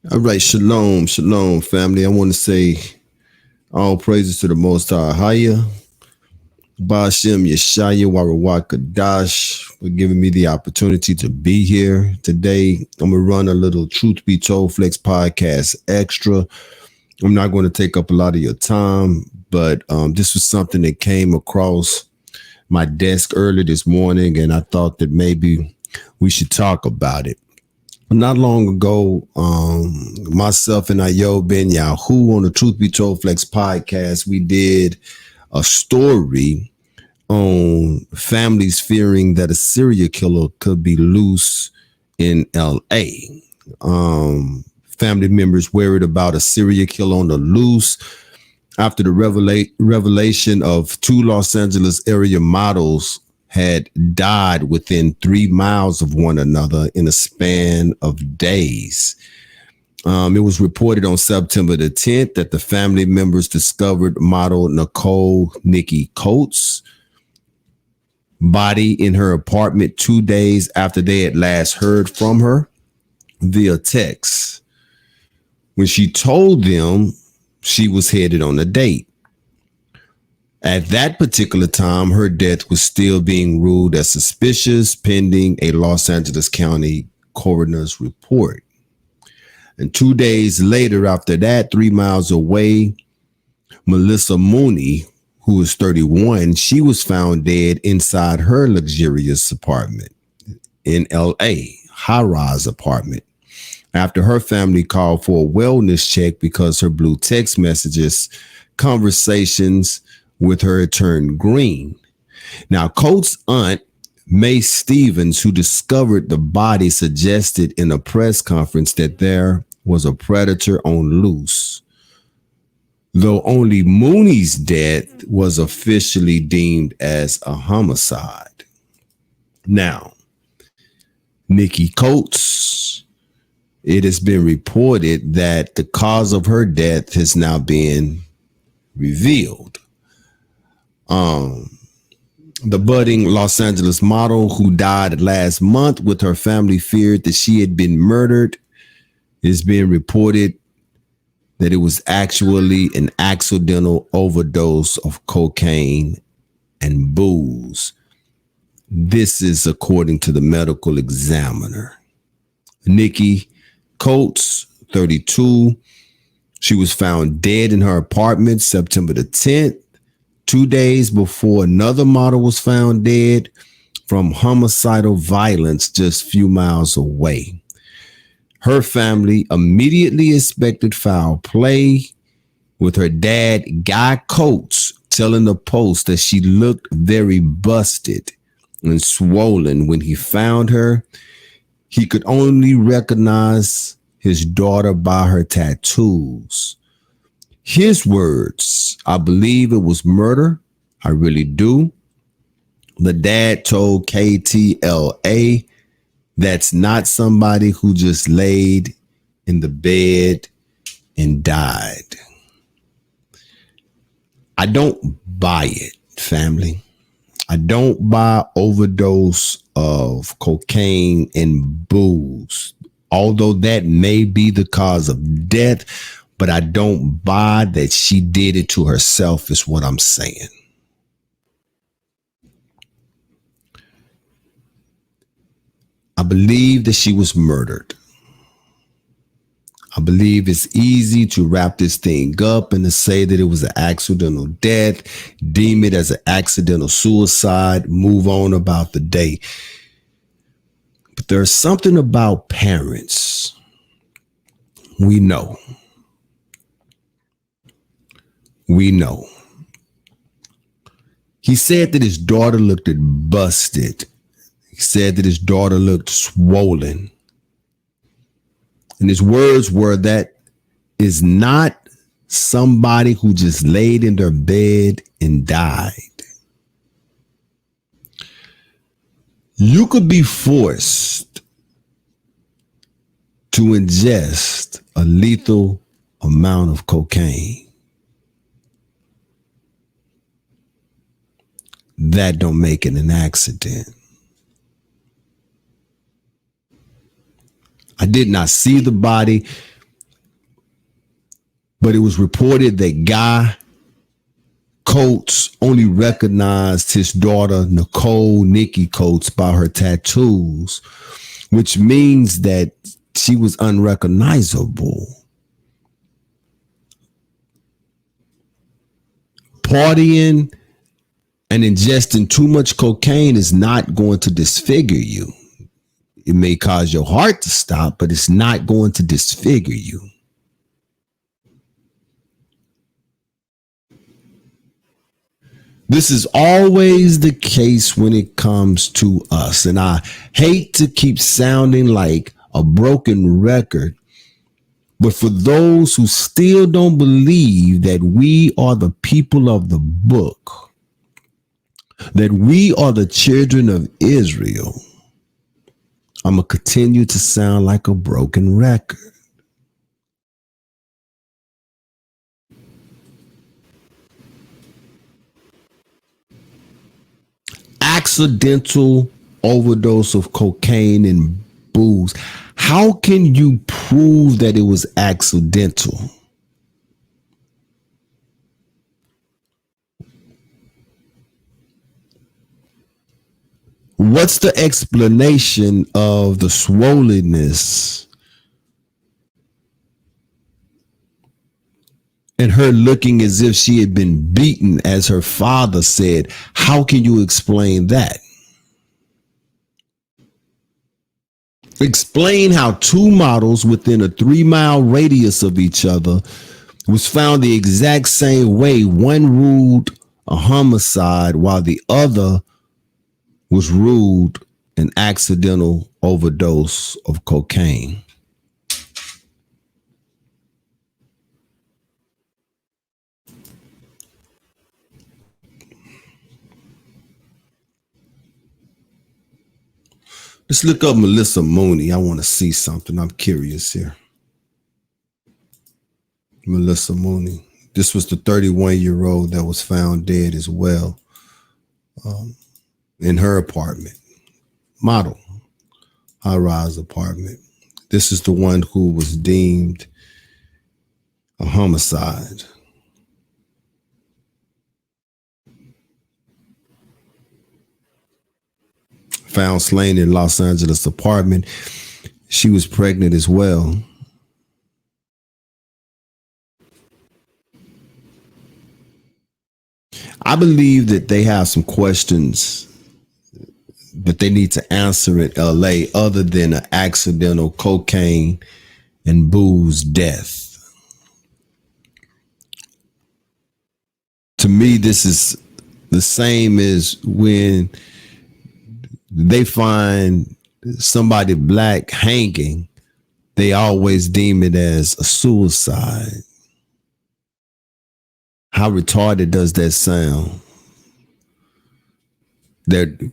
All right, shalom, shalom, family. I want to say all praises to the Most High Haya, Bashem Yeshaya Warawakadash, for giving me the opportunity to be here today. I'm going to run a little Truth Be Told Flex podcast extra. I'm not going to take up a lot of your time, but this was something that came across my desk early this morning, and I thought that maybe we should talk about it. Not long ago, myself and Ayo Ben Yahoo on the Truth Be Told Flex podcast, we did a story on families fearing that a serial killer could be loose in LA. Family members worried about a serial killer on the loose after the revelation of two Los Angeles area models had died within 3 miles of one another in a span of days. It was reported on September the 10th that the family members discovered model Nicole Nikki Coates' body in her apartment 2 days after they had last heard from her via text, when she told them she was headed on a date. At that particular time, her death was still being ruled as suspicious pending a Los Angeles County coroner's report. And 2 days later, after that, 3 miles away, Melissa Mooney, who was 31, she was found dead inside her luxurious apartment in LA, high-rise apartment, after her family called for a wellness check because her blue text messages, conversations with her turned green. Now, Coates' aunt, Mae Stevens, who discovered the body, suggested in a press conference that there was a predator on loose, though only Mooney's death was officially deemed as a homicide. Now, Nikki Coates, it has been reported that the cause of her death has now been revealed. The budding Los Angeles model who died last month with her family feared that she had been murdered. It is being reported that it was actually an accidental overdose of cocaine and booze. This is according to the medical examiner. Nikki Coates, 32, she was found dead in her apartment September the 10th. 2 days before another model was found dead from homicidal violence just a few miles away. Her family immediately expected foul play, with her dad, Guy Coates, telling the Post that she looked very busted and swollen when he found her. He could only recognize his daughter by her tattoos. His words, I believe it was murder. I really do. The dad told KTLA that's not somebody who just laid in the bed and died. I don't buy it, family. I don't buy overdose of cocaine and booze, although that may be the cause of death. But I don't buy that she did it to herself, is what I'm saying. I believe that she was murdered. I believe it's easy to wrap this thing up and to say that it was an accidental death, deem it as an accidental suicide, move on about the day. But there's something about parents we know. We know. He said that his daughter looked busted. He said that his daughter looked swollen. And his words were that is not somebody who just laid in their bed and died. You could be forced to ingest a lethal amount of cocaine. That don't make it an accident. I did not see the body. But it was reported that Guy Coates only recognized his daughter, Nicole Nikki Coates, by her tattoos, which means that she was unrecognizable. Partying and ingesting too much cocaine is not going to disfigure you. It may cause your heart to stop, but it's not going to disfigure you. This is always the case when it comes to us. And I hate to keep sounding like a broken record, but for those who still don't believe that we are the people of the book, that we are the children of Israel, I'm going to continue to sound like a broken record. Accidental overdose of cocaine and booze. How can you prove that it was accidental? What's the explanation of the swollenness and her looking as if she had been beaten, as her father said? How can you explain that? Explain how two models within a 3-mile radius of each other was found the exact same way. One ruled a homicide while the other was ruled an accidental overdose of cocaine. Let's look up Melissa Mooney. I want to see something. I'm curious here. Melissa Mooney. This was the 31-year-old that was found dead as well in her apartment. Model. High-rise apartment. This is the one who was deemed a homicide. Found slain in Los Angeles apartment. She was pregnant as well. I believe that they have some questions that they need to answer in LA other than an accidental cocaine and booze death. To me, this is the same as when they find somebody black hanging, they always deem it as a suicide. How retarded does that sound? That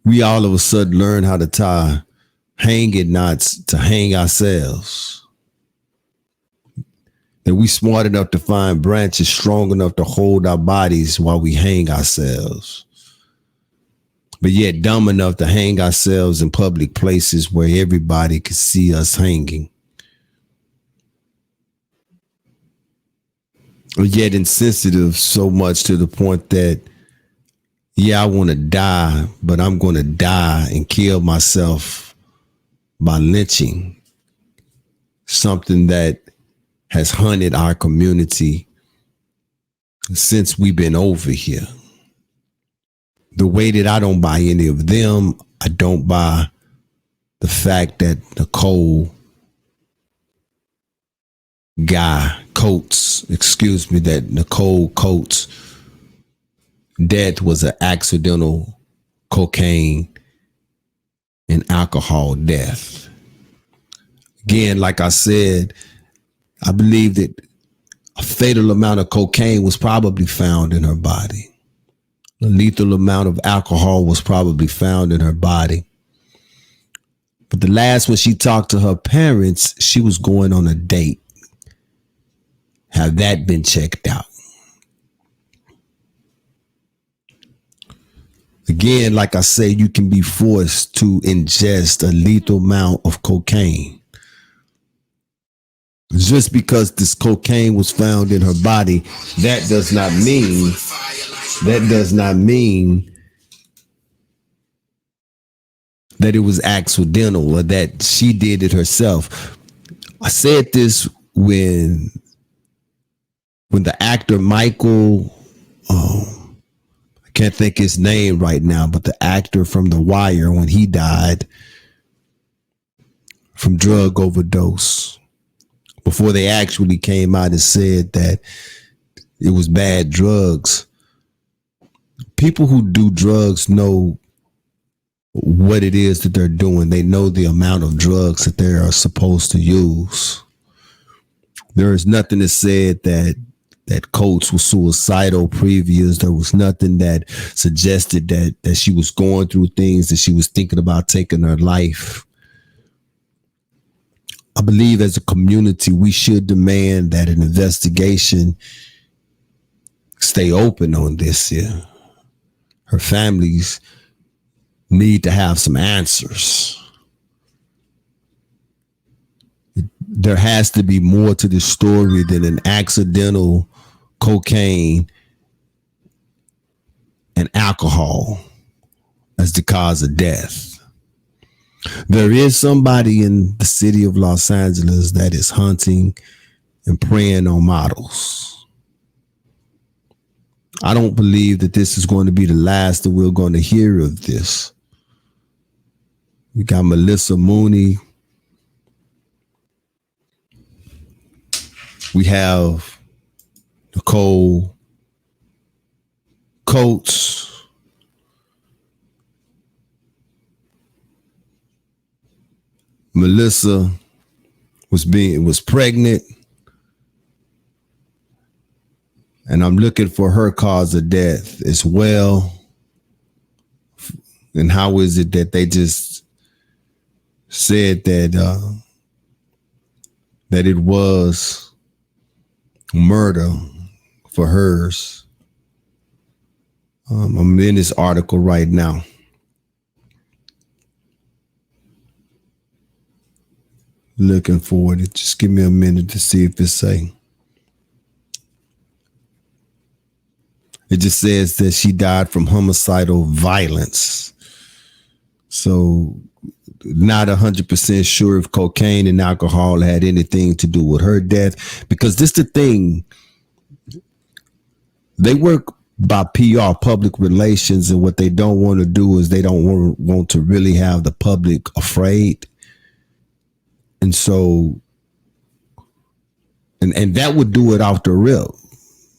we all of a sudden learn how to tie hanging knots to hang ourselves. That we smart enough to find branches strong enough to hold our bodies while we hang ourselves. But yet dumb enough to hang ourselves in public places where everybody could see us hanging. But yet insensitive so much to the point that, yeah, I want to die, but I'm going to die and kill myself by lynching. Something that has hunted our community since we've been over here. The way that I don't buy any of them, I don't buy the fact that Nicole Coates' death was an accidental cocaine and alcohol death. Again, like I said, I believe that a fatal amount of cocaine was probably found in her body. A lethal amount of alcohol was probably found in her body. But the last when she talked to her parents, she was going on a date. Have that been checked out? Again, like I say, you can be forced to ingest a lethal amount of cocaine. Just because this cocaine was found in her body, that does not mean that does not mean that it was accidental or that she did it herself. I said this when the actor Michael, I can't think his name right now, but the actor from The Wire, when he died from drug overdose, before they actually came out and said that it was bad drugs. People who do drugs know what it is that they're doing. They know the amount of drugs that they are supposed to use. There is nothing that said that Coates was suicidal previous. There was nothing that suggested that she was going through things, that she was thinking about taking her life. I believe as a community, we should demand that an investigation stay open on this here. Her families need to have some answers. There has to be more to this story than an accidental cocaine and alcohol as the cause of death. There is somebody in the city of Los Angeles that is hunting and preying on models. I don't believe that this is going to be the last that we're going to hear of this. We got Melissa Mooney. We have Nicole Coates. Melissa was pregnant, and I'm looking for her cause of death as well. And how is it that they just said that it was murder for hers? I'm in this article right now. Looking for it. Just give me a minute to see if it's say. It just says that she died from homicidal violence. So not 100% sure if cocaine and alcohol had anything to do with her death, because this is the thing. They work by PR, public relations, and what they don't want to do is they don't want to really have the public afraid. And so, and that would do it off the rip.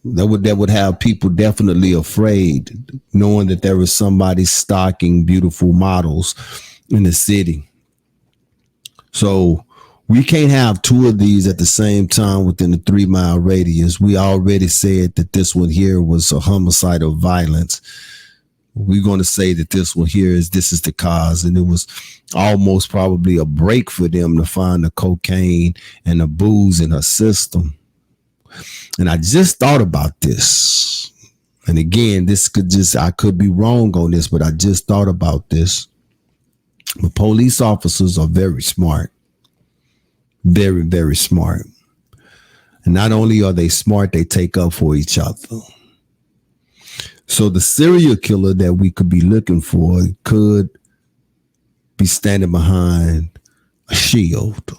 That would have people definitely afraid, knowing that there was somebody stalking beautiful models in the city. So we can't have two of these at the same time within a 3-mile radius. We already said that this one here was a homicidal violence. We're going to say that this one here this is the cause, and it was almost probably a break for them to find the cocaine and the booze in her system. And I just thought about this. And again, I could be wrong on this, but I just thought about this. But police officers are very smart. Very, very smart. And not only are they smart, they take up for each other. So the serial killer that we could be looking for could be standing behind a shield.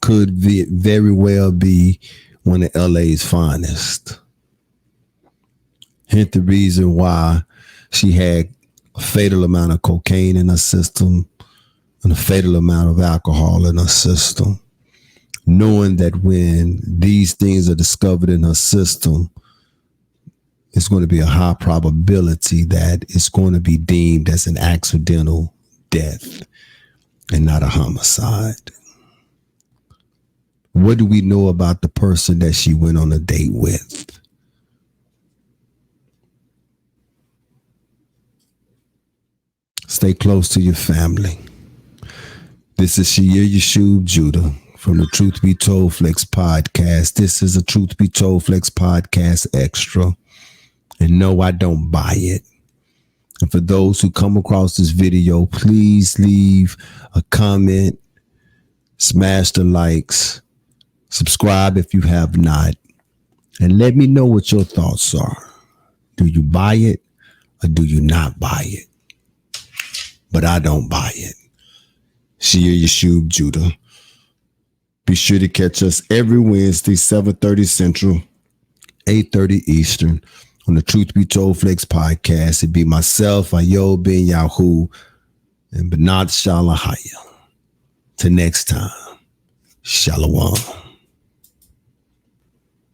Could very well be one of LA's finest. Hence the reason why she had a fatal amount of cocaine in her system and a fatal amount of alcohol in her system. Knowing that when these things are discovered in her system, it's going to be a high probability that it's going to be deemed as an accidental death and not a homicide. What do we know about the person that she went on a date with? Stay close to your family. This is Shia Yeshub Judah from the Truth Be Told Flex podcast. This is a Truth Be Told Flex podcast extra. And no, I don't buy it. And for those who come across this video, please leave a comment Smash the likes. Subscribe if you have not. And let me know what your thoughts are. Do you buy it or do you not buy it? But I don't buy it. Shia Yeshub Judah. Be sure to catch us every Wednesday, 7:30 Central, 8:30 Eastern, on the Truth Be Told Flex podcast. It'd be myself, Ayob Ben Yahoo, and Bernard Shalahaya. Till next time, Shalom.